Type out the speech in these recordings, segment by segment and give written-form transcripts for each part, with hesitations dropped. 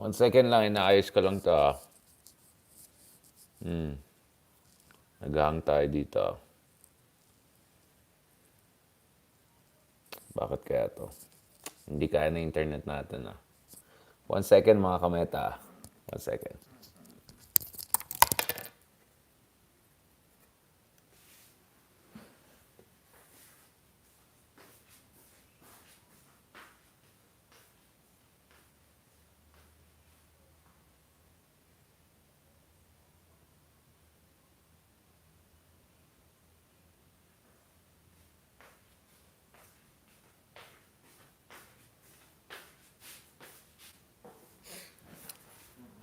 One second lang, inaayos ko lang to. Naghahang tayo dito. Bakit kaya to? Hindi kaya na internet natin ah. One second mga kameta. One second.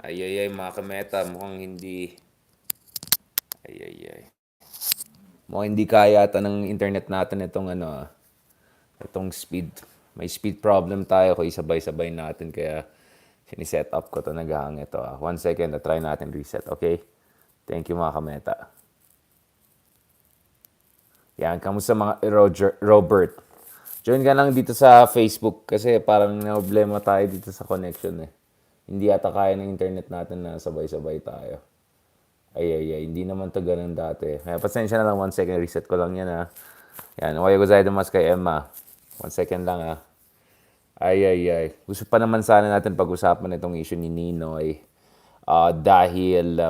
Ay, mga kameta, mukhang hindi... Ay. Mukhang hindi kaya ata ng internet natin itong itong speed. May speed problem tayo kung isabay-sabay natin kaya siniset up ko to naghahang ito. One second, try natin reset, okay? Thank you mga kameta. Yan, kamusta mga Robert? Join ka lang dito sa Facebook kasi parang problema tayo dito sa connection eh. Hindi ata kaya ng internet natin na sabay-sabay tayo. Ay. Hindi naman to ganun dati. Kaya pasensya na lang, one second, reset ko lang yan ha. Yan, okay gozaimasu kay Emma. One second lang ha. Ay. Gusto pa naman sana natin pag-usapan itong issue ni Ninoy.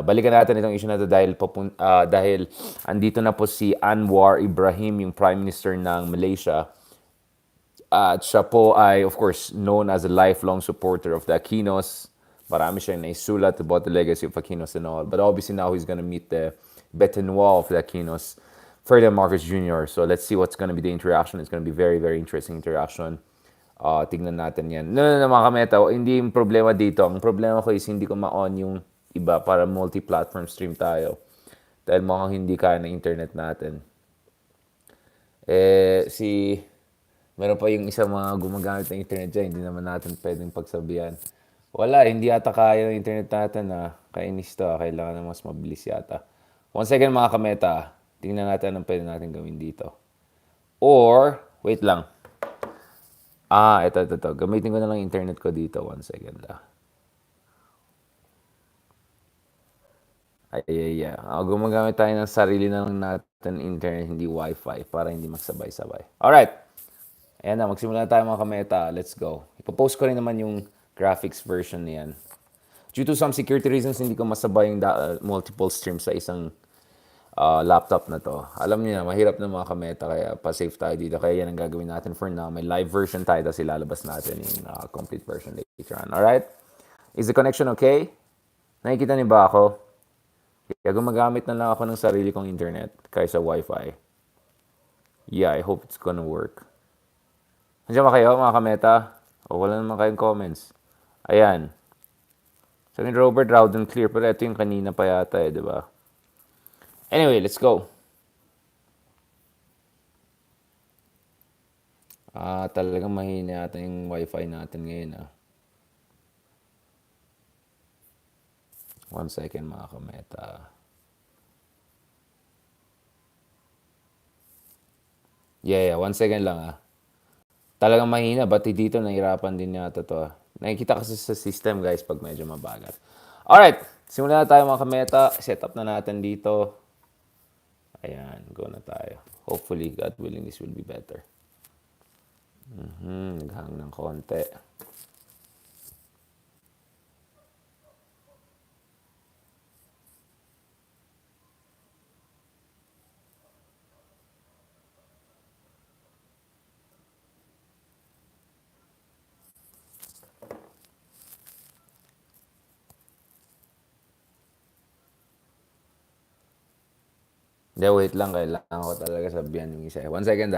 Balikan natin itong issue na ito dahil andito na po si Anwar Ibrahim, yung Prime Minister ng Malaysia. At siya po ay, of course, known as a lifelong supporter of the Aquinos. Marami siyang naisulat about the legacy of Aquinos and all. But obviously now he's gonna meet the Betenoir of the Aquinos, Ferdinand Marcos Jr. So let's see what's gonna be the interaction. It's gonna be very, very interesting interaction. Tignan natin yan. No, mga kameta, hindi yung problema dito. Ang problema ko is hindi ko ma-on yung iba para multi-platform stream tayo. Dahil mukhang hindi kaya ng internet natin. Meron pa yung isang mga gumagamit ng internet dyan, hindi naman natin pwedeng pagsabihan. Wala, hindi yata kaya ng internet natin kainis to kailangan na mas mabilis yata. One second mga kameta, tingnan natin anong pwede natin gawin dito. Or, wait lang. Ito. Gamitin ko na lang internet ko dito. One second lang. Ay. Gumagamit tayo ng sarili na lang natin internet, hindi wifi, para hindi magsabay-sabay. Alright. Ayan na, magsimula tayo mga kameta. Let's go. Ipopost ko rin naman yung graphics version niyan. Due to some security reasons, hindi ko masabay yung multiple streams sa isang laptop na to. Alam niyo na, mahirap na mga kameta, kaya pa-save tayo dito. Kaya yan ang gagawin natin for now. May live version tayo, tapos ilalabas natin yung complete version later on. Alright? Is the connection okay? Nakikita niyo ba ako? Kaya gumagamit na lang ako ng sarili kong internet kaysa wifi. Yeah, I hope it's gonna work. Nandiyan ba kayo mga kameta? Wala naman kayong comments. Ayan. Sabi ni Robert, loud and clear. Pero ito yung kanina pa yata di ba? Anyway, let's go. Talagang mahina yata yung wifi natin ngayon One second mga kameta. Yeah, one second lang Talagang mahina, pati dito nahirapan din yata to Nakikita kasi sa system guys pag medyo mabagal. Alright, simulan na tayo mga kameta. Set up na natin dito. Ayan, go na tayo. Hopefully, God willing, this will be better. Naghang ng konti. Hindi, wait lang. Kailangan ko talaga sabihan yung isa. One second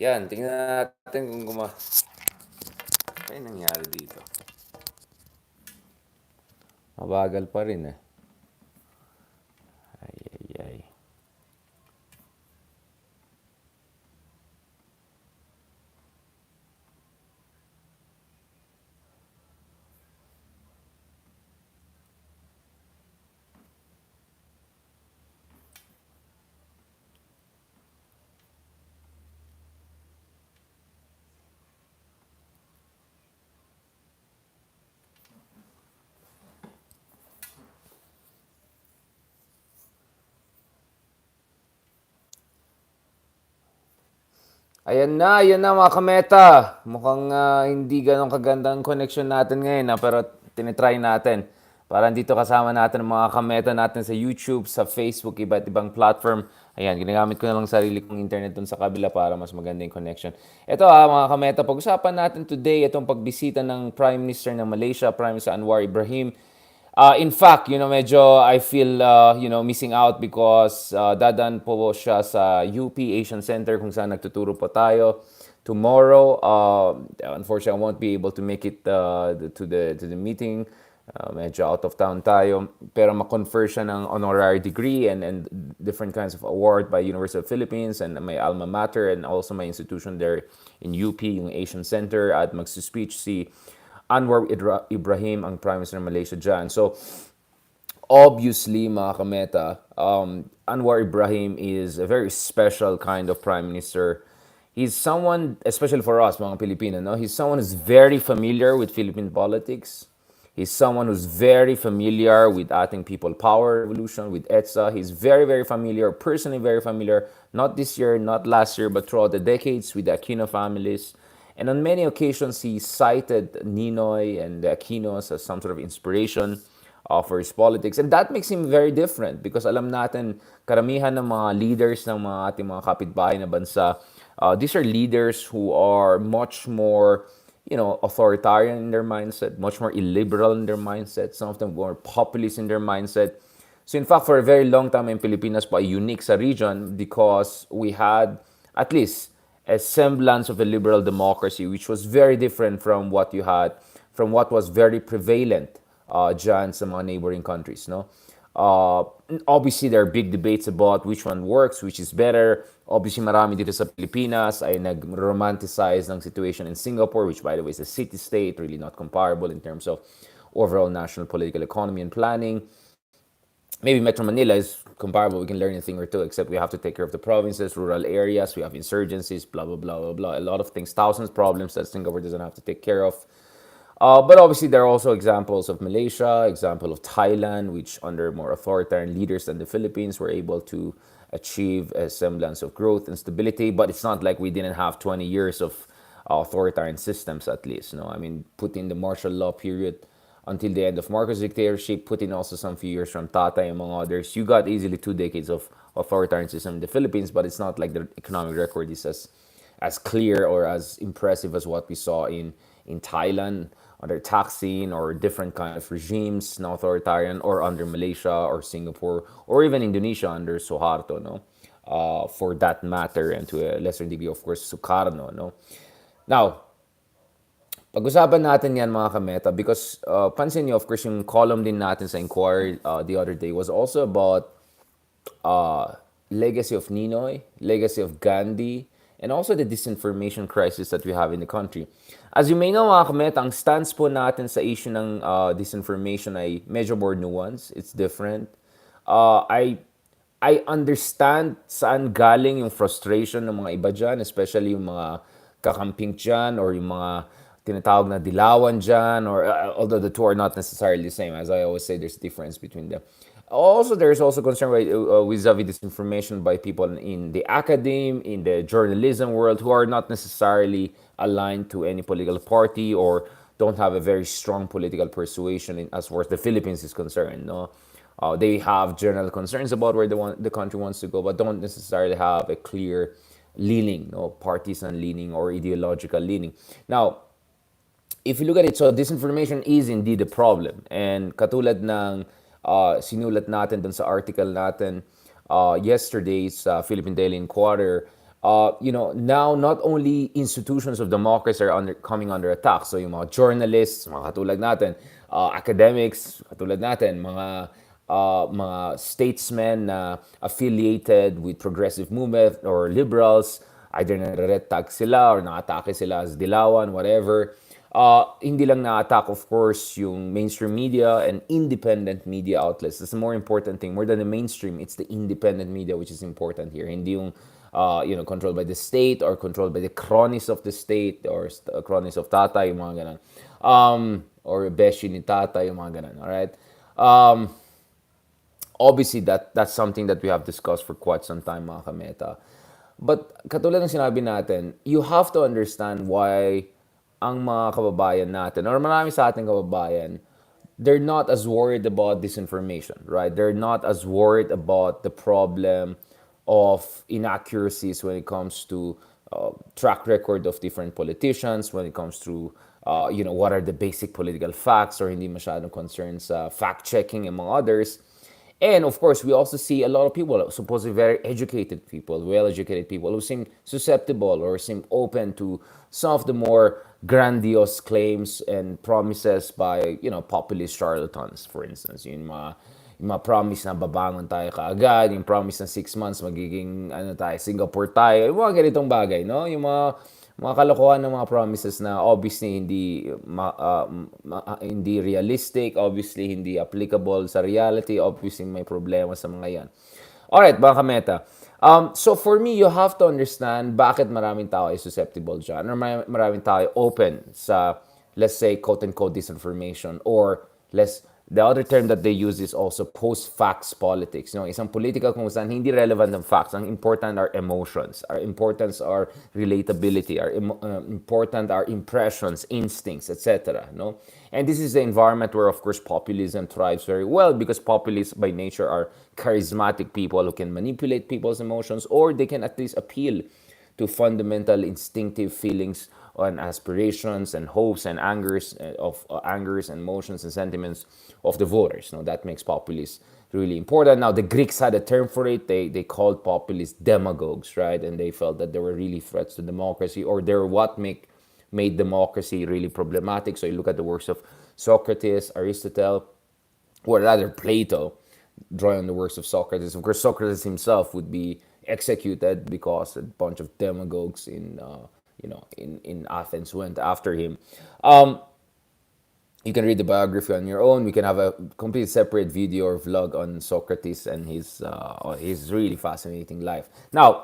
Yan, tingnan natin kung Ay, nangyari dito. Mabagal pa rin eh. Ay, ay, ay. Ayan na mga kameta. Mukhang hindi ganun kaganda ang connection natin ngayon pero tinitry natin. Para dito kasama natin ang mga kameta natin sa YouTube, sa Facebook, iba't ibang platform. Ayan, ginagamit ko na lang sarili kong internet dun sa kabila para mas maganda yung connection. Ito mga kameta, pag-usapan natin today itong pagbisita ng Prime Minister ng Malaysia, Prime Minister Anwar Ibrahim. In fact, medyo I feel, missing out because dadan po siya sa UP Asian Center kung saan nagtuturo po tayo tomorrow. Unfortunately, I won't be able to make it to the meeting. Medyo out of town tayo. Pero ma-confer siya ng honorary degree and different kinds of award by University of Philippines and my alma mater and also my institution there in UP, yung Asian Center. At magsi-speech si Anwar Ibrahim, ang Prime Minister ng Malaysia dyan. So, obviously, mga kameta, Anwar Ibrahim is a very special kind of Prime Minister. He's someone, especially for us, mga Pilipino, no? He's someone who's very familiar with Philippine politics. He's someone who's very familiar with ating people power revolution, with EDSA. He's very, very familiar, personally very familiar, not this year, not last year, but throughout the decades with the Aquino families. And on many occasions, he cited Ninoy and the Aquinos as some sort of inspiration for his politics. And that makes him very different because alam natin, karamihan ng mga leaders ng mga ating mga kapitbahay na bansa, these are leaders who are much more authoritarian in their mindset, much more illiberal in their mindset, some of them more populist in their mindset. So in fact, for a very long time in Pilipinas pa, unique sa region because we had at least a semblance of a liberal democracy, which was very different from what you had, from what was very prevalent dyan sa mga neighboring countries, no? Uh, Obviously, there are big debates about which one works, which is better. Obviously, marami dito sa Pilipinas ay nag-romanticize ng situation in Singapore, which by the way is a city-state, really not comparable in terms of overall national political economy and planning. Maybe Metro Manila is comparable. We can learn a thing or two, except we have to take care of the provinces, rural areas. We have insurgencies, blah, blah, blah, blah, blah. A lot of things, thousands of problems that Singapore doesn't have to take care of. But obviously, there are also examples of Malaysia, example of Thailand, which under more authoritarian leaders than the Philippines were able to achieve a semblance of growth and stability. But it's not like we didn't have 20 years of authoritarian systems at least. No, I mean, put in the martial law period until the end of Marcos' dictatorship, put in also some few years from Tatay, among others. You got easily 2 decades of authoritarian system in the Philippines, but it's not like the economic record is as clear or as impressive as what we saw in Thailand under Thaksin or different kind of regimes, na authoritarian, or under Malaysia or Singapore or even Indonesia under Suharto, no? For that matter, and to a lesser degree, of course, Sukarno, no? Now, pag-usapan natin yan mga kameta because pansin niyo, of course, yung column din natin sa Inquirer the other day was also about legacy of Ninoy, legacy of Gandhi, and also the disinformation crisis that we have in the country. As you may know mga kameta, ang stance po natin sa issue ng disinformation ay medyo more nuanced. It's different. Uh, I I understand saan galing yung frustration ng mga iba dyan, especially yung mga kakamping dyan or yung mga tinatawag na dilawan dyan, or although the two are not necessarily the same. As I always say, there's a difference between them. Also, there's also concern vis-a-vis disinformation by people in the academe, in the journalism world, who are not necessarily aligned to any political party or don't have a very strong political persuasion as far as the Philippines is concerned. No, they have general concerns about where the country wants to go, but don't necessarily have a clear leaning, no, partisan leaning or ideological leaning. Now, if you look at it, so disinformation is indeed a problem. And katulad ng sinulat natin dun sa article natin yesterday's Philippine Daily Inquirer, now not only institutions of democracy are coming under attack. So yung mga journalists, mga katulad natin, academics, katulad natin, mga statesmen na affiliated with progressive movement or liberals, either nare-red tag sila or na-atake sila as dilawan, whatever. Hindi lang na-attack, of course, yung mainstream media and independent media outlets. That's the more important thing. More than the mainstream, it's the independent media which is important here. Hindi yung, controlled by the state or controlled by the cronies of the state or cronies of tata, yung mga ganun. Or beshi ni tata, yung mga ganun. Alright? Obviously, that's something that we have discussed for quite some time, mga kameta. But katulad ng sinabi natin, you have to understand why ang mga kababayan natin, or marami sa ating kababayan, they're not as worried about disinformation, right? They're not as worried about the problem of inaccuracies when it comes to track record of different politicians, when it comes to what are the basic political facts, or hindi masyadong concerned sa fact-checking among others. And of course, we also see a lot of people, supposedly very educated people, well-educated people, who seem susceptible or seem open to some of the more grandiose claims and promises by, populist charlatans, for instance. Yung mga promise na babangon tayo kaagad, yung promise na 6 months magiging, Singapore tayo, yung mga ganitong bagay, no? Yung mga kalokohan ng mga promises na obviously hindi realistic, obviously hindi applicable sa reality, obviously may problema sa mga yan. Alright, mga kameta. So for me, you have to understand bakit maraming tao ay susceptible dyan, or maraming tao ay open sa, let's say, quote-unquote disinformation, or the other term that they use is also post-facts politics. Isang politika kung saan hindi relevant ang facts. Ang important are emotions. Our importance are relatability. Our important are impressions, instincts, etc. No? And this is the environment where, of course, populism thrives very well, because populists by nature are charismatic people who can manipulate people's emotions, or they can at least appeal to fundamental instinctive feelings and aspirations and hopes and angers angers and emotions and sentiments of the voters. That makes populists really important. Now, the Greeks had a term for it. They called populists demagogues, right? And they felt that they were really threats to democracy, or they were what made democracy really problematic. So you look at the works of Socrates, Aristotle, or rather Plato, drawing on the works of Socrates. Of course, Socrates himself would be executed because a bunch of demagogues in Athens went after him. You can read the biography on your own. We can have a complete separate video or vlog on Socrates and his really fascinating life. Now,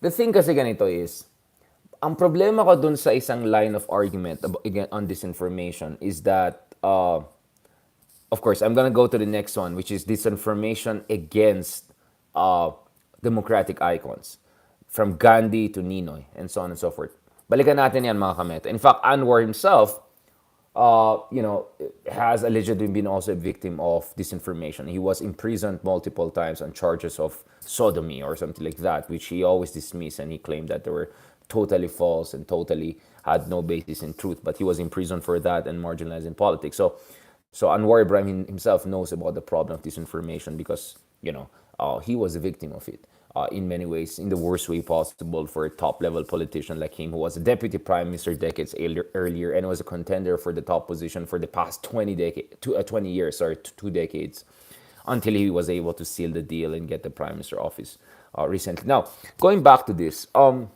the thing kasi ganito is, ang problema ko dun sa isang line of argument again on disinformation is that, of course, I'm gonna go to the next one, which is disinformation against democratic icons, from Gandhi to Ninoy, and so on and so forth. Balikan natin yan, mga kameta. In fact, Anwar himself, has allegedly been also a victim of disinformation. He was imprisoned multiple times on charges of sodomy or something like that, which he always dismissed, and he claimed that they were totally false and totally had no basis in truth. But he was imprisoned for that and marginalized in politics. So Anwar Ibrahim himself knows about the problem of disinformation, because he was a victim of it. In many ways, in the worst way possible for a top-level politician like him, who was a deputy prime minister decades earlier and was a contender for the top position for the past 20 years, 2 decades, until he was able to seal the deal and get the prime minister office recently. Now, going back to this, mga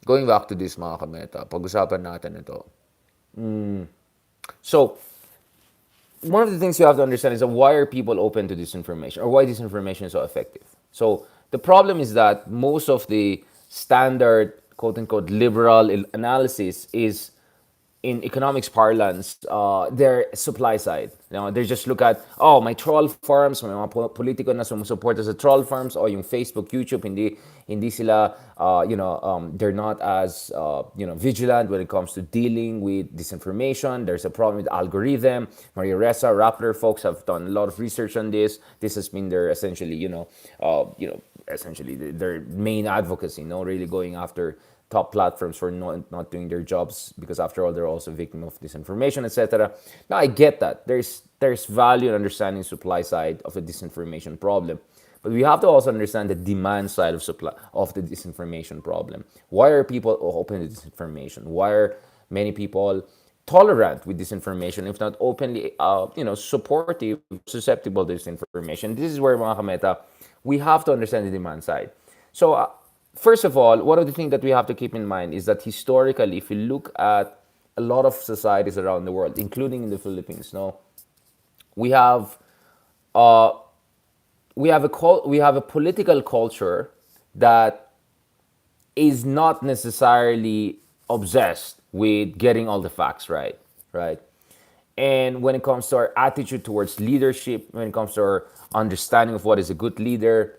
kameta, pag-usapan natin ito. So, one of the things you have to understand is that why are people open to disinformation, or why disinformation is so effective. So the problem is that most of the standard quote-unquote liberal analysis is, in economics parlance, their supply side. They just look at, may troll farms, may mga politiko na sumusuporta sa troll farms, o yung Facebook, YouTube, hindi sila, they're not as, vigilant when it comes to dealing with disinformation. There's a problem with algorithm. Maria Ressa, Rappler folks have done a lot of research on this. This has been their essentially, essentially their main advocacy, really going after top platforms for not doing their jobs, because after all, they're also victim of disinformation, etc. Now, I get that. There's value in understanding supply side of a disinformation problem. But we have to also understand the demand side of supply of the disinformation problem. Why are people open to disinformation? Why are many people tolerant with disinformation, if not openly, supportive, susceptible to disinformation? This is where, mga kameta, we have to understand the demand side. So, first of all, one of the things that we have to keep in mind is that historically, if you look at a lot of societies around the world, including in the Philippines, no, we have uh, we have a political culture that is not necessarily obsessed with getting all the facts right, right? And when it comes to our attitude towards leadership, when it comes to our understanding of what is a good leader,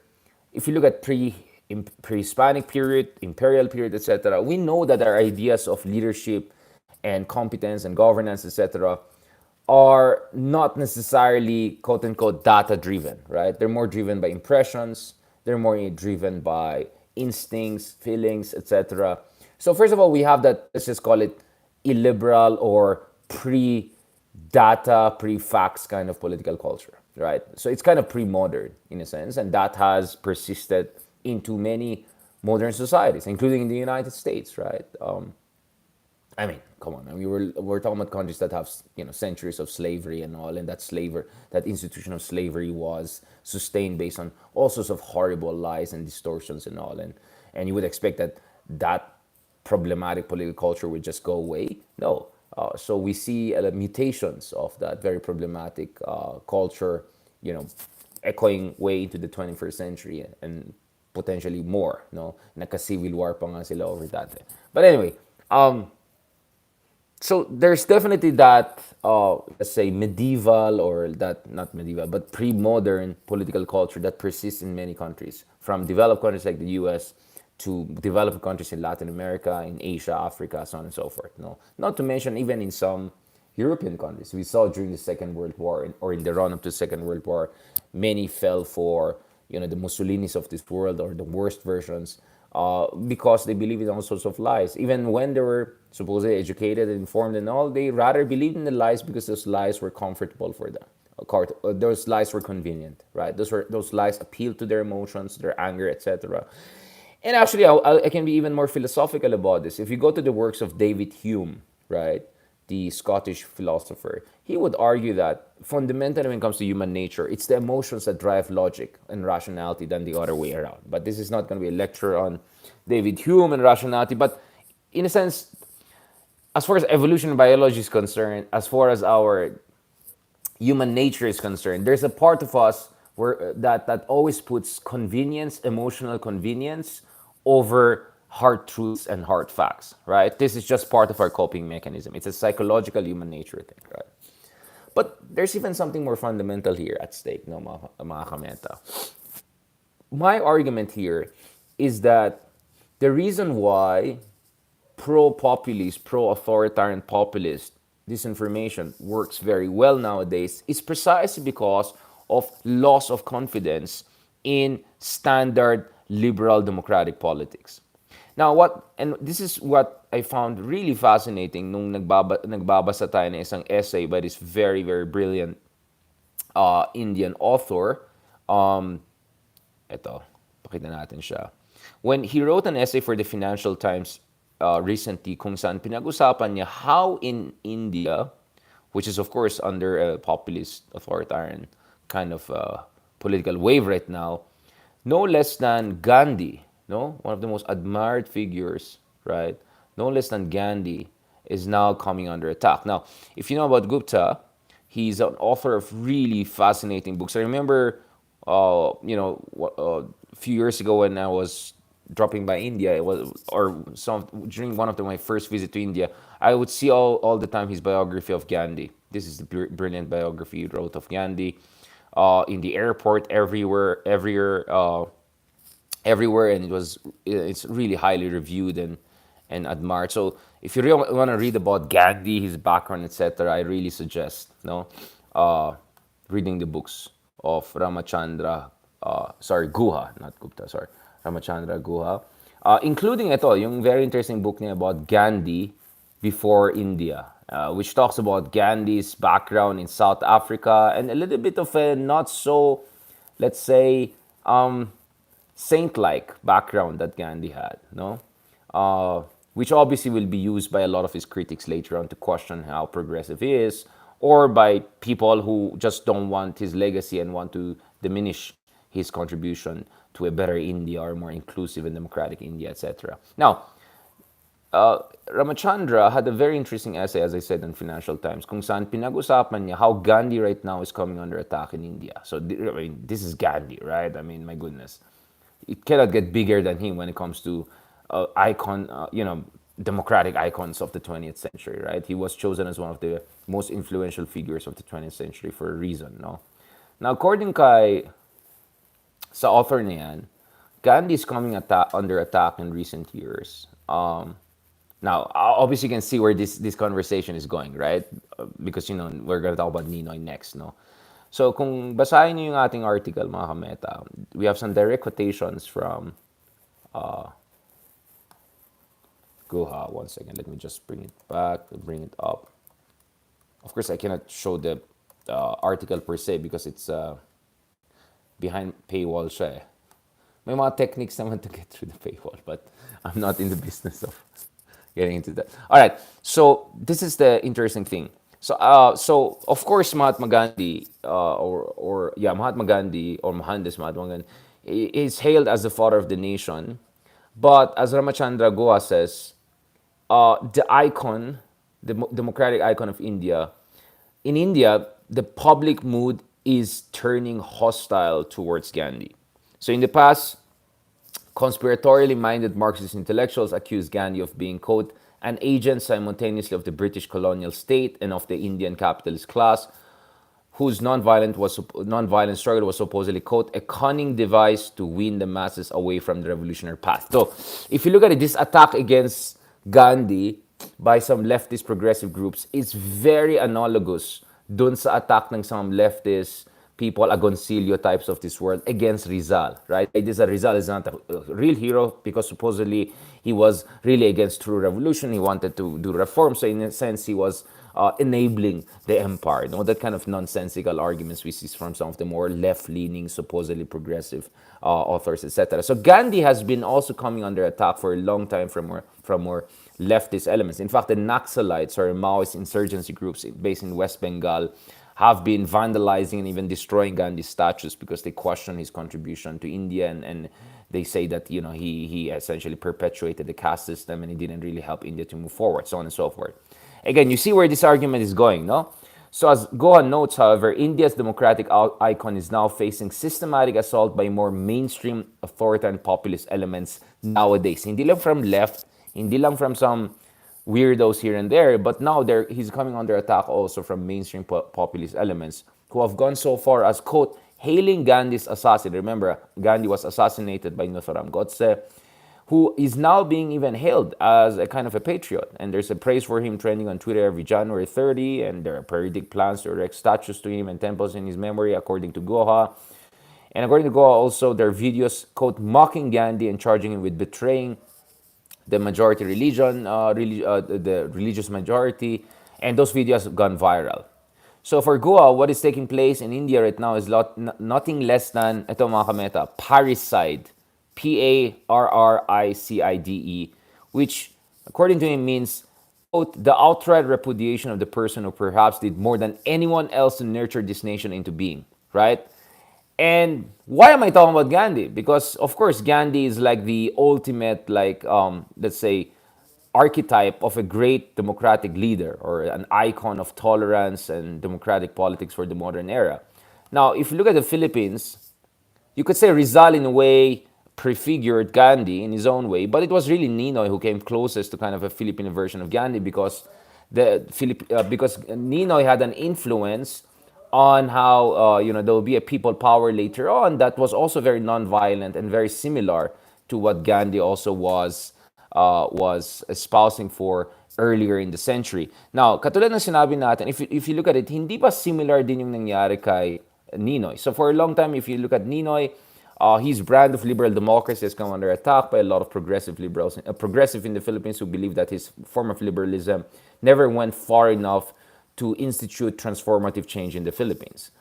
if you look at pre-Hispanic period, imperial period, etc., we know that our ideas of leadership and competence and governance, etc., are not necessarily quote unquote data driven, right? They're more driven by impressions, they're more driven by instincts, feelings, etc. So, first of all, we have that, let's just call it illiberal or pre data, pre facts kind of political culture, right? So, it's kind of pre modern in a sense, and that has persisted into many modern societies, including in the United States, right? I mean, come on. I mean, we're talking about countries that have centuries of slavery and all, and that institution of slavery was sustained based on all sorts of horrible lies and distortions and all, and you would expect that that problematic political culture would just go away. No. So we see mutations of that very problematic culture, you know, echoing way into the 21st century and potentially more. No, nagka-civil war pa nga sila over that. But anyway, so there's definitely that let's say medieval, or that not medieval but pre-modern political culture that persists in many countries, from developed countries like the US to developed countries in Latin America, in Asia, Africa, so on and so forth. No, not to mention even in some European countries. We saw during the Second World War, or in the run-up to the Second World War, many fell for the Mussolinis of this world, or the worst versions, because they believe in all sorts of lies. Even when they were supposedly educated and informed and all, they rather believed in the lies because those lies were comfortable for them. Those lies were convenient, right? Those lies appealed to their emotions, their anger, etc. And actually, I can be even more philosophical about this. If you go to the works of David Hume, right, the Scottish philosopher, he would argue that fundamentally, when it comes to human nature, it's the emotions that drive logic and rationality than the other way around. But this is not going to be a lecture on David Hume and rationality. But in a sense, as far as evolution and biology is concerned, as far as our human nature is concerned, there's a part of us where that always puts convenience, emotional convenience, over hard truths and hard facts, right? This is just part of our coping mechanism. It's a psychological human nature thing, right? But there's even something more fundamental here at stake, no, mga kameta. My argument here is that the reason why pro-populist, pro-authoritarian populist disinformation works very well nowadays is precisely because of loss of confidence in standard liberal democratic politics. Now, and this is what I found really fascinating nung nagbabasa tayo ng isang essay by this very, very brilliant Indian author. Ito, pakita natin siya. When he wrote an essay for the Financial Times recently, kung saan pinag-usapan niya how in India, which is of course under a populist authoritarian kind of political wave right now, no less than Gandhi, no, one of the most admired figures, right? No less than Gandhi is now coming under attack. Now, if you know about Gupta, he's an author of really fascinating books. I remember, a few years ago when I was dropping by India, it was or some during one of my first visit to India, I would see all the time his biography of Gandhi. This is the brilliant biography he wrote of Gandhi. In the airport, everywhere, and it's really highly reviewed and admired. So if you really want to read about Gandhi, his background, etc., I really suggest reading the books of Guha, not Gupta, sorry, Ramachandra Guha, including ito, yung very interesting book niya about Gandhi before India, which talks about Gandhi's background in South Africa and a little bit of a not so, let's say, saint-like background that Gandhi had, no? Which obviously will be used by a lot of his critics later on to question how progressive he is, or by people who just don't want his legacy and want to diminish his contribution to a better India or more inclusive and democratic India, etc. Now, Ramachandra had a very interesting essay, as I said, in Financial Times, kung saan pinag-usapan niya how Gandhi right now is coming under attack in India. So, I mean, this is Gandhi, right? I mean, my goodness. It cannot get bigger than him when it comes to democratic icons of the 20th century, right? He was chosen as one of the most influential figures of the 20th century for a reason, no? Now, according sa author niyan, Gandhi is coming under attack in recent years. Now, obviously, you can see where this conversation is going, right? Because, we're gonna talk about Ninoy next, no? So, kung basahin niyo yung ating article, mga kameta, we have some direct quotations from Guha. One second, let me just bring it back, bring it up. Of course, I cannot show the article per se because it's behind paywall siya eh. May mga techniques naman to get through the paywall, but I'm not in the business of getting into that. All right, so this is the interesting thing. So of course Mahatma Gandhi, Mahatma Gandhi or Mohandas Mahatma Gandhi is hailed as the father of the nation, but as Ramachandra Goa says, the icon, the democratic icon of India, in India, the public mood is turning hostile towards Gandhi. So in the past, conspiratorially minded Marxist intellectuals accused Gandhi of being, quote, an agent simultaneously of the British colonial state and of the Indian capitalist class, whose nonviolent struggle was supposedly, quote, a cunning device to win the masses away from the revolutionary path. So, if you look at it, this attack against Gandhi by some leftist progressive groups is very analogous dun sa attack ng some leftist people, Agoncillo types of this world, against Rizal, right? It is a Rizal is not a real hero because supposedly he was really against true revolution. He wanted to do reform. So in a sense, he was enabling the empire. You know, that kind of nonsensical arguments we see from some of the more left-leaning, supposedly progressive authors, etc. So Gandhi has been also coming under attack for a long time from more leftist elements. In fact, the Naxalites or Maoist insurgency groups based in West Bengal have been vandalizing and even destroying Gandhi's statues because they question his contribution to India, and they say that he essentially perpetuated the caste system and he didn't really help India to move forward, so on and so forth. Again, you see where this argument is going, no? So as Gohan notes, however, India's democratic icon is now facing systematic assault by more mainstream authoritarian populist elements nowadays. Hindi lang from left, hindi lang from some weirdos here and there, but now he's coming under attack also from mainstream populist elements who have gone so far as, quote, hailing Gandhi's assassin. Remember, Gandhi was assassinated by Nathuram Godse, who is now being even hailed as a kind of a patriot. And there's a praise for him trending on Twitter every January 30, and there are periodic plans to erect statues to him and temples in his memory, according to Goha. And according to Goa, also, there are videos, quote, mocking Gandhi and charging him with betraying the majority religion, the religious majority, and those videos have gone viral. So for Goa, what is taking place in India right now is nothing less than, ito mga kameta, parricide, Parricide, which, according to him, means, quote, the outright repudiation of the person who perhaps did more than anyone else to nurture this nation into being, right? And why am I talking about Gandhi? Because, of course, Gandhi is like the ultimate, like, let's say, archetype of a great democratic leader or an icon of tolerance and democratic politics for the modern era. Now, if you look at the Philippines, you could say Rizal, in a way, prefigured Gandhi in his own way, but it was really Ninoy who came closest to kind of a Filipino version of Gandhi because because Ninoy had an influence on how there will be a people power later on that was also very non-violent and very similar to what Gandhi also was espousing for earlier in the century. Now, katulad ng sinabi natin, if you look at it, hindi ba similar din yung nangyari kay Ninoy? So for a long time, if you look at Ninoy, his brand of liberal democracy has come under attack by a lot of progressive liberals, progressive in the Philippines who believe that his form of liberalism never went far enough to institute transformative change in the Philippines.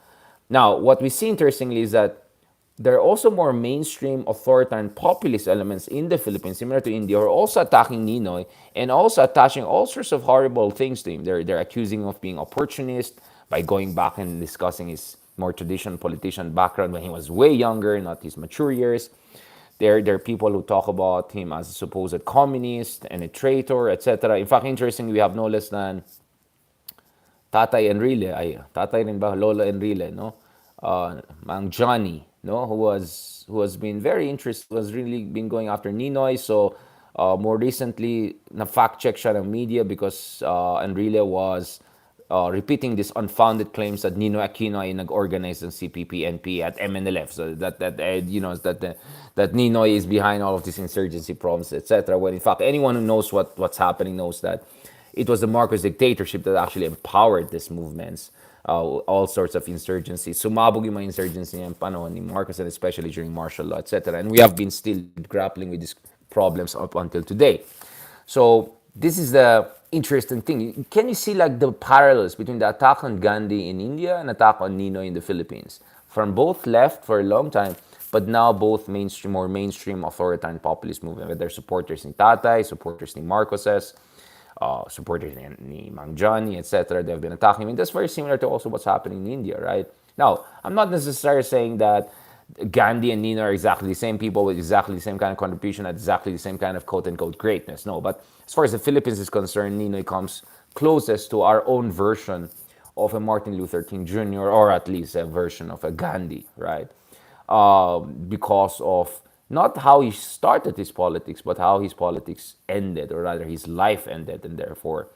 Now, what we see interestingly is that there are also more mainstream authoritarian populist elements in the Philippines, similar to India, who are also attacking Ninoy and also attaching all sorts of horrible things to him. They're accusing him of being opportunist by going back and discussing his more traditional politician background when he was way younger, not his mature years. There are people who talk about him as a supposed communist and a traitor, etc. In fact, interestingly, we have no less than Tatay Enrile, ay, tatay rin ba? Lolo Enrile, no? Mang Johnny, no? Who has been very interested, who has really been going after Ninoy. So, more recently, na fact check siya ng media because Enrile was repeating these unfounded claims that Ninoy Aquino ay nag-organize ng CPP-NP at MNLF. So that Ninoy is behind all of these insurgency problems, etc. When in fact, anyone who knows what's happening knows that it was the Marcos dictatorship that actually empowered these movements, all sorts of insurgency. Sumabog yung mga insurgency ng panahon ni Marcos, and especially during martial law, etc. And we have been still grappling with these problems up until today. So this is the interesting thing. Can you see like the parallels between the attack on Gandhi in India and attack on Ninoy in the Philippines? From both left for a long time, but now both mainstream or mainstream authoritarian populist movement, whether supporters ni Tatay, supporters ni Marcoses, supporters ni Mang Johnny, etc. They've been attacking him. That's very similar to also what's happening in India, right? Now, I'm not necessarily saying that Gandhi and Nino are exactly the same people with exactly the same kind of contribution at exactly the same kind of quote-unquote greatness. No, but as far as the Philippines is concerned, Ninoy comes closest to our own version of a Martin Luther King Jr., or at least a version of a Gandhi, right? Because of not how he started his politics, but how his politics ended, or rather his life ended, and therefore,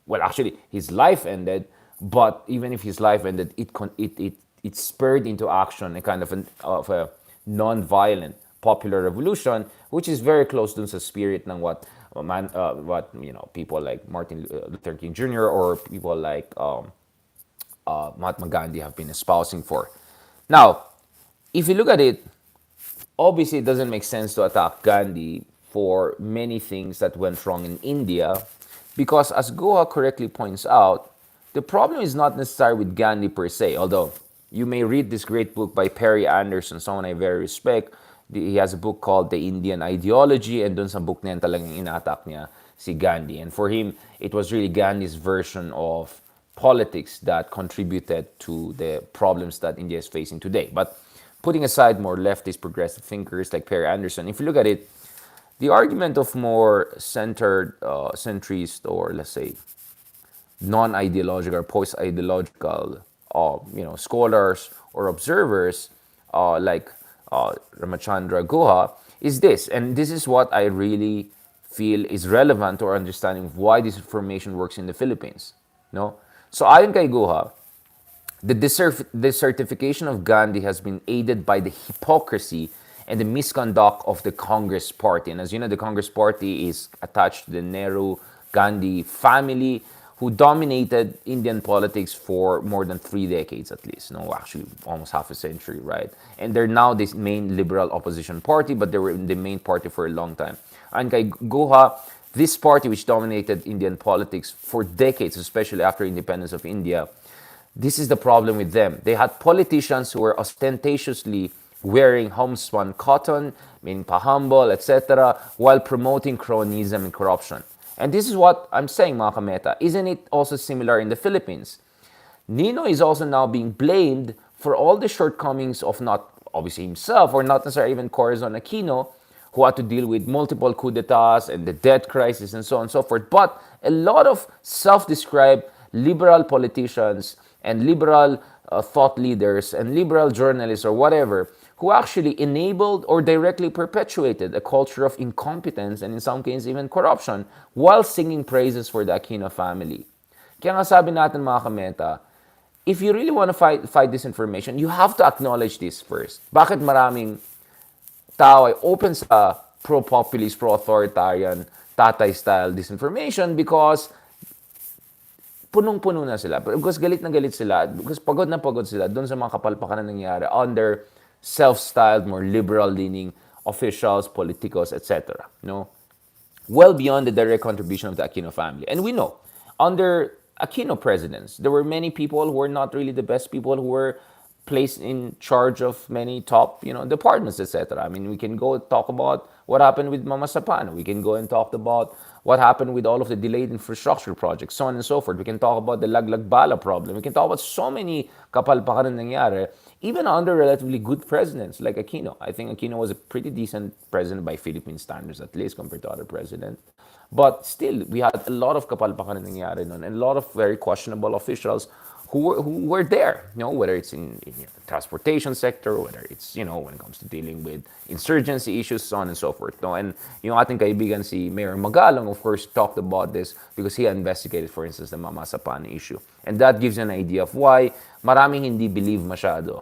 well, actually, his life ended. But even if his life ended, it spurred into action a kind of a non-violent popular revolution, which is very close to the spirit ng what people like Martin Luther King Jr. or people like Mahatma Gandhi have been espousing for. Now, if you look at it, obviously it doesn't make sense to attack Gandhi for many things that went wrong in India, because as Goa correctly points out, the problem is not necessarily with Gandhi per se, although you may read this great book by Perry Anderson, someone I very respect. He has a book called The Indian Ideology, and dun sa book na yan talagang inatak niya si Gandhi. And for him, it was really Gandhi's version of politics that contributed to the problems that India is facing today. But putting aside more leftist progressive thinkers like Perry Anderson, if you look at it, the argument of more centrist, or let's say non-ideological or post-ideological, scholars or observers like Ramachandra Guha is this, and this is what I really feel is relevant to our understanding of why this information works in the Philippines. No, so ayon kay Guha, the desertification of Gandhi has been aided by the hypocrisy and the misconduct of the Congress Party. And as you know, the Congress Party is attached to the Nehru Gandhi family, who dominated Indian politics for more than 3 decades at least. No, actually, almost half a century, right? And they're now this main liberal opposition party, but they were in the main party for a long time. And kay Guha, this party, which dominated Indian politics for decades, especially after independence of India, this is the problem with them. They had politicians who were ostentatiously wearing homespun cotton, meaning pahambol, etc., while promoting cronyism and corruption. And this is what I'm saying, mga kameta. Isn't it also similar in the Philippines? Nino is also now being blamed for all the shortcomings of not obviously himself, or not necessarily even Corazon Aquino, who had to deal with multiple coups d'etats and the debt crisis and so on and so forth. But a lot of self-described liberal politicians and liberal thought leaders and liberal journalists or whatever, who actually enabled or directly perpetuated a culture of incompetence and in some cases even corruption, while singing praises for the Aquino family. Kaya nga sabi natin, mga kameta, if you really want to fight disinformation, you have to acknowledge this first. Bakit maraming tao ay open sa pro-populist, pro-authoritarian, tatay-style disinformation? Because punong-puno na sila. Because galit na galit sila. Because pagod na pagod sila doon sa mga kapalpakan na nangyari under self-styled, more liberal-leaning officials, politicos, etc. No? Well beyond the direct contribution of the Aquino family. And we know, under Aquino presidents, there were many people who were not really the best people, who were placed in charge of many top, departments, etc. I mean, we can go talk about what happened with Mama Sapana. We can go and talk about what happened with all of the delayed infrastructure projects, so on and so forth. We can talk about the Laglag Bala problem. We can talk about so many kapalpakaran nangyari, even under relatively good presidents like Aquino. I think Aquino was a pretty decent president by Philippine standards, at least compared to other presidents. But still, we had a lot of kapalpakaran nangyari nun, and a lot of very questionable officials who were there, whether it's in the transportation sector, whether it's, when it comes to dealing with insurgency issues, so on and so forth. No? And yung ating kaibigan si Mayor Magalong, of course, talked about this because he investigated, for instance, the Mama Sapan issue. And that gives you an idea of why maraming hindi believe masyado,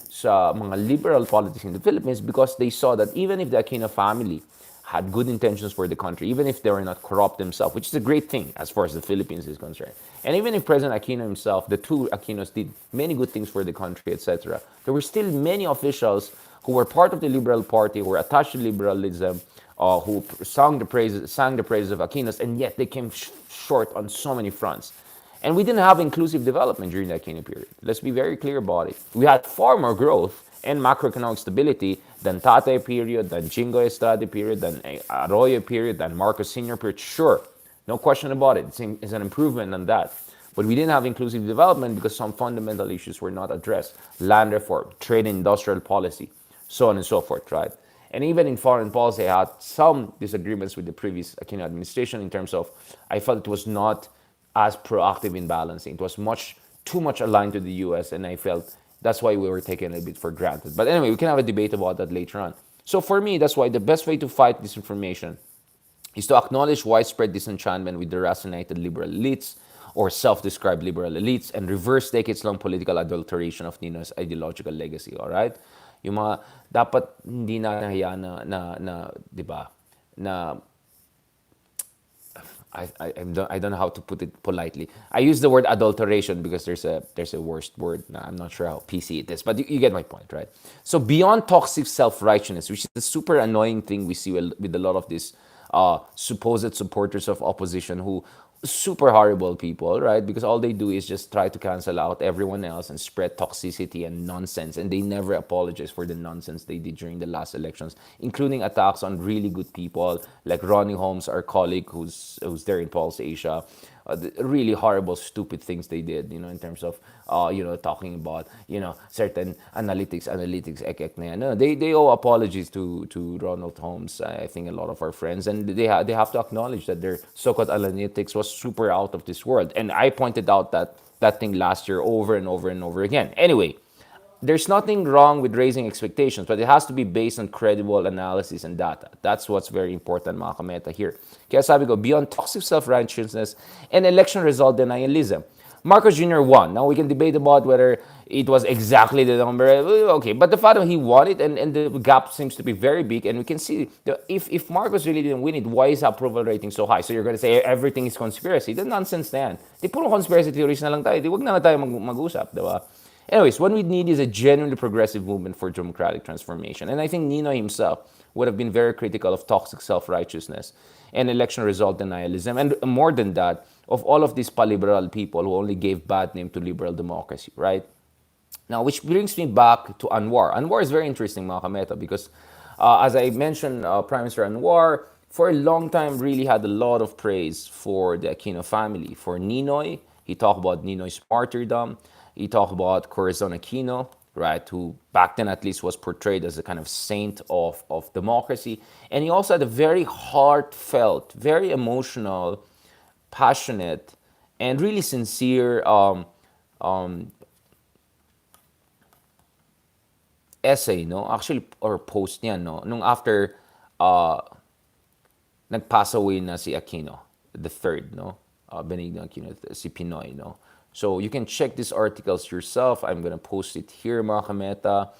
sa mga liberal politics in the Philippines, because they saw that even if the Aquino family had good intentions for the country, even if they were not corrupt themselves, which is a great thing as far as the Philippines is concerned. And even if President Aquino himself, the two Aquinos did many good things for the country, etc., there were still many officials who were part of the Liberal Party, who were attached to liberalism, who sang the praises of Aquinos, and yet they came short on so many fronts. And we didn't have inclusive development during the Aquino period. Let's be very clear about it. We had far more growth and macroeconomic stability than Tate period, than Jingo Estrada period, than Arroyo period, than Marcos Sr. period. Sure, no question about it. It's an improvement on that. But we didn't have inclusive development because some fundamental issues were not addressed. Land reform, trade and industrial policy, so on and so forth, right? And even in foreign policy, I had some disagreements with the previous Aquino administration in terms of I felt it was not as proactive in balancing. It was too much aligned to the US, and I felt that's why we were taken a bit for granted. But anyway, we can have a debate about that later on. So for me, that's why the best way to fight disinformation is to acknowledge widespread disenchantment with deracinated liberal elites or self-described liberal elites and reverse decades-long political adulteration of Ninoy's ideological legacy, all right? Yung mga dapat hindi natin hayaan di ba, na I don't know how to put it politely. I use the word adulteration because there's a worst word. I'm not sure how PC it is, but you get my point, right? So beyond toxic self-righteousness, which is the super annoying thing we see with a lot of these supposed supporters of opposition who super horrible people, right? Because all they do is just try to cancel out everyone else and spread toxicity and nonsense, and they never apologize for the nonsense they did during the last elections, including attacks on really good people like Ronnie Holmes, our colleague who's there in Pulse Asia. The really horrible, stupid things they did, in terms of, talking about, certain analytics, na yan. No, they owe apologies to Ronald Holmes, I think a lot of our friends, and they have to acknowledge that their so-called analytics was super out of this world. And I pointed out that thing last year over and over and over again. Anyway, there's nothing wrong with raising expectations, but it has to be based on credible analysis and data. That's what's very important, mga kameta, here. Kaya sabi ko, beyond toxic self-righteousness and election result denialism, Marcos Jr. won. Now, we can debate about whether it was exactly the number. Okay, but the fact that he won it, and the gap seems to be very big, and we can see if Marcos really didn't win it, why is approval rating so high? So you're going to say everything is conspiracy. That's nonsense na yan. Di puro conspiracy theories na lang tayo. Di wag na lang tayo mag-usap, di ba? Anyways, what we need is a genuinely progressive movement for democratic transformation. And I think Ninoy himself would have been very critical of toxic self-righteousness and election result denialism. And more than that, of all of these paliberal people who only gave bad name to liberal democracy, right? Now, which brings me back to Anwar. Anwar is very interesting, mga kameta, because as I mentioned, Prime Minister Anwar, for a long time, really had a lot of praise for the Aquino family. For Ninoy, he talked about Ninoy's martyrdom. He talked about Corazon Aquino, right, who back then at least was portrayed as a kind of saint of democracy. And he also had a very heartfelt, very emotional, passionate, and really sincere essay, no? Actually, or post niya, no? Nung after nag-pass away na si Aquino, the third, no? Benigno Aquino, si Pinoy, no? So you can check these articles yourself. I'm gonna post it here, mga kameta.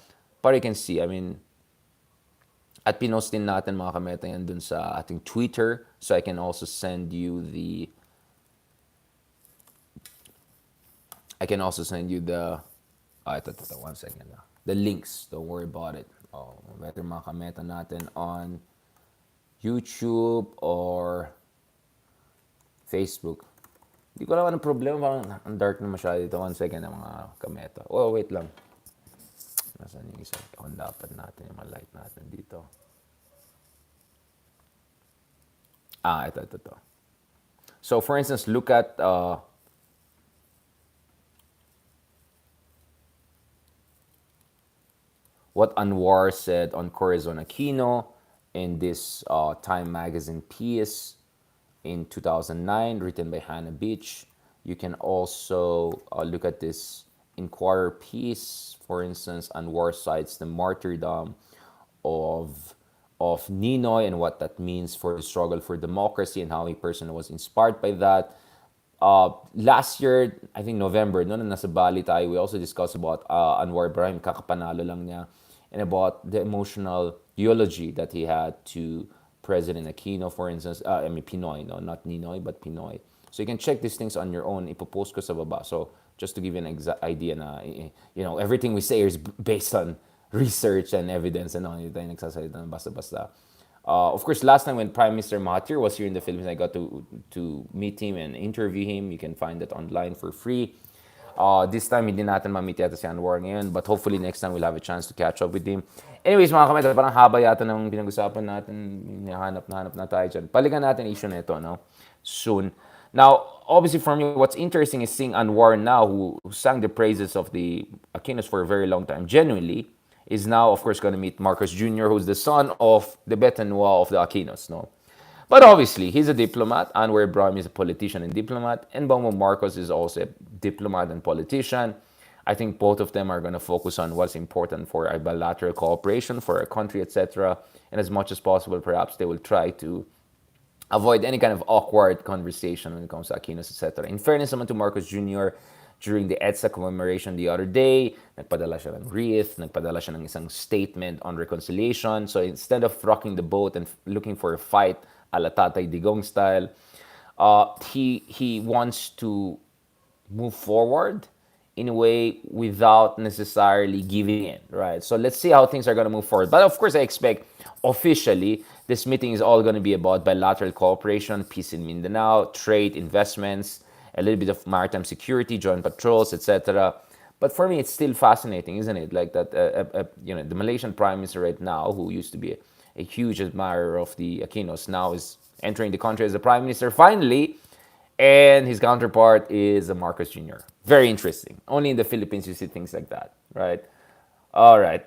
Para you can see, I mean, at pinost din natin, mga kameta, yan dun sa ating Twitter. So I can also send you the... ito, 1 second na. The links, don't worry about it. Better mga kameta natin on YouTube or Facebook. Hindi ko naman ang problema, parang ang dark na masyado dito. 1 second na, mga kameta. Oh, wait lang. Nasaan yung isa? On dapat natin, yung light natin dito. Ito. So, for instance, look at what Anwar said on Corazon Aquino in this Time magazine piece in 2009, written by Hannah Beach. You can also look at this Inquirer piece. For instance, Anwar cites the martyrdom of Ninoy and what that means for the struggle for democracy and how a person was inspired by that. Last year, I think November, no, na nasa Bali tayo, we also discussed about Anwar Ibrahim, kakapanalo lang niya, and about the emotional eulogy that he had to President Aquino, for instance. I mean, Pinoy, no, not Ninoy, but Pinoy. So you can check these things on your own. Ipopost ko sa baba. So just to give you an idea na, everything we say is based on research and evidence and all. Hindi tayo nagsasalita ng basta-basta. Of course, last time when Prime Minister Mahathir was here in the Philippines, I got to meet him and interview him. You can find that online for free. This time, hindi natin ma-meet yata si Anwar ngayon, but hopefully next time we'll have a chance to catch up with him. Anyways, mga kameta, parang haba yata ng pinag-usapan natin. Hanap na tayo dyan. Palikan natin issue na ito, no? Soon. Now, obviously for me, what's interesting is seeing Anwar now, who sang the praises of the Aquinos for a very long time, genuinely, is now, of course, going to meet Marcos Jr., who's the son of the Betanua of the Aquinos, no? But obviously, he's a diplomat. Anwar Ibrahim is a politician and diplomat. And Bongbong Marcos is also a diplomat and politician. I think both of them are going to focus on what's important for our bilateral cooperation, for our country, etc. And as much as possible, perhaps they will try to avoid any kind of awkward conversation when it comes to Aquinos, etc. In fairness naman to Marcos Jr., during the EDSA commemoration the other day, nagpadala siya ng wreath, nagpadala siya ng isang statement on reconciliation. So instead of rocking the boat and looking for a fight a la Tatay Digong style, he wants to move forward in a way without necessarily giving in, right? So let's see how things are going to move forward. But of course, I expect officially this meeting is all going to be about bilateral cooperation, peace in Mindanao, trade, investments, a little bit of maritime security, joint patrols, etc. But for me, it's still fascinating, isn't it? Like that, the Malaysian Prime Minister right now, who used to be a huge admirer of the Aquinos, now is entering the country as the Prime Minister finally, and his counterpart is a Marcos Jr. Very interesting. Only in the Philippines you see things like that, right? All right.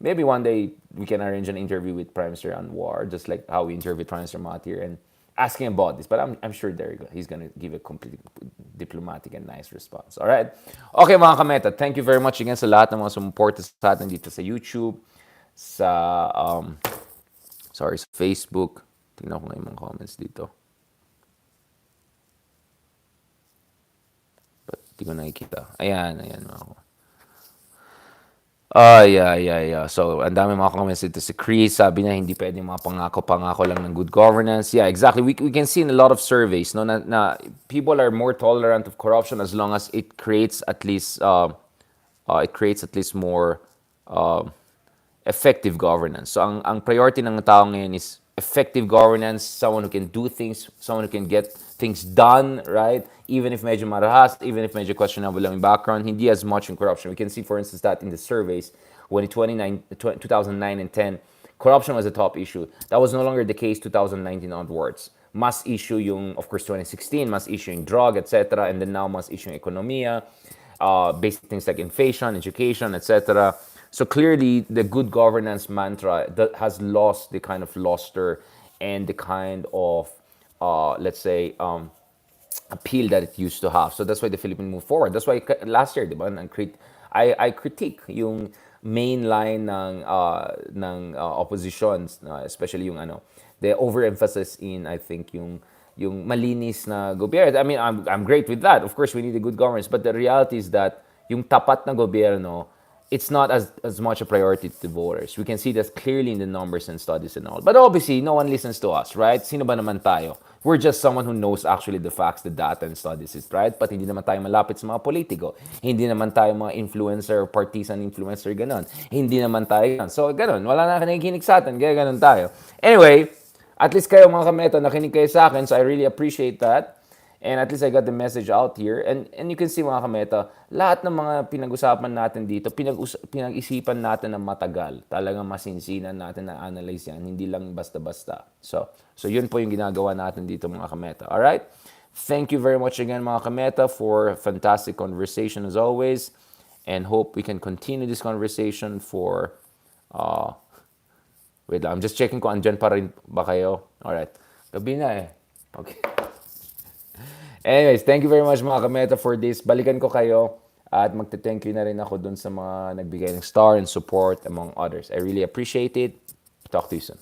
Maybe one day we can arrange an interview with Prime Minister Anwar, just like how we interviewed Prime Minister Mahathir, and ask him about this. But I'm sure there you go. He's going to give a completely diplomatic and nice response. All right? Okay, mga kameta. Thank you very much again sa lahat ng mga sumuporta sa atin dito sa YouTube, sa, sa Facebook. Tingnan ko nga yung mga comments dito. But di ko nakikita. Ayan mga ko. Yeah. So, ang dami mga comments dito. Si Chris, sabi niya, hindi pwedeng mga pangako lang ng good governance. Yeah, exactly. We can see in a lot of surveys, no, na people are more tolerant of corruption as long as it creates at least more effective governance. So, ang priority ng tao ngayon is effective governance, someone who can do things, someone who can get things done, right? Even if medyo marahas, even if medyo questionable lang yung background, hindi as much in corruption. We can see, for instance, that in the surveys, when in 2009 and 10, corruption was a top issue. That was no longer the case 2019 onwards. Mas issue yung, of course, 2016, mas issue yung drug, etc. And then now mas issue yung ekonomiya, basic things like inflation, education, etc. So clearly, the good governance mantra that has lost the kind of luster and the kind of, let's say, appeal that it used to have. So that's why the Philippines moved forward. That's why last year, di ba, I critique yung main line ng oppositions, especially yung the overemphasis in, I think, yung malinis na gobyerno. I mean, I'm great with that. Of course, we need a good governance, but the reality is that yung tapat na gobyerno, it's not as much a priority to the voters. We can see that clearly in the numbers and studies and all. But obviously, no one listens to us, right? Sino ba naman tayo? We're just someone who knows actually the facts, the data, and studies, right? But hindi naman tayo malapit sa mga politiko. Hindi naman tayo mga influencer, partisan influencer, ganon. Hindi naman tayo yan. So, ganon. Wala na nakikinig sa atin, kaya ganon tayo. Anyway, at least kayo mga kameto, nakinig kayo sa akin, so I really appreciate that. And at least I got the message out here. And you can see mga kameta, lahat ng mga pinag-usapan natin dito, pinag-isipan natin ng matagal. Talagang masinsinan natin na analyze yan. Hindi lang basta-basta. So yun po yung ginagawa natin dito mga kameta. Alright? Thank you very much again mga kameta for a fantastic conversation as always. And hope we can continue this conversation for... wait lang, I'm just checking kung andyan pa rin ba kayo. Alright. Gabi na eh. Okay. Anyways, thank you very much mga kameta for this. Balikan ko kayo at magte-thank you na rin ako dun sa mga nagbigay ng star and support among others. I really appreciate it. Talk to you soon.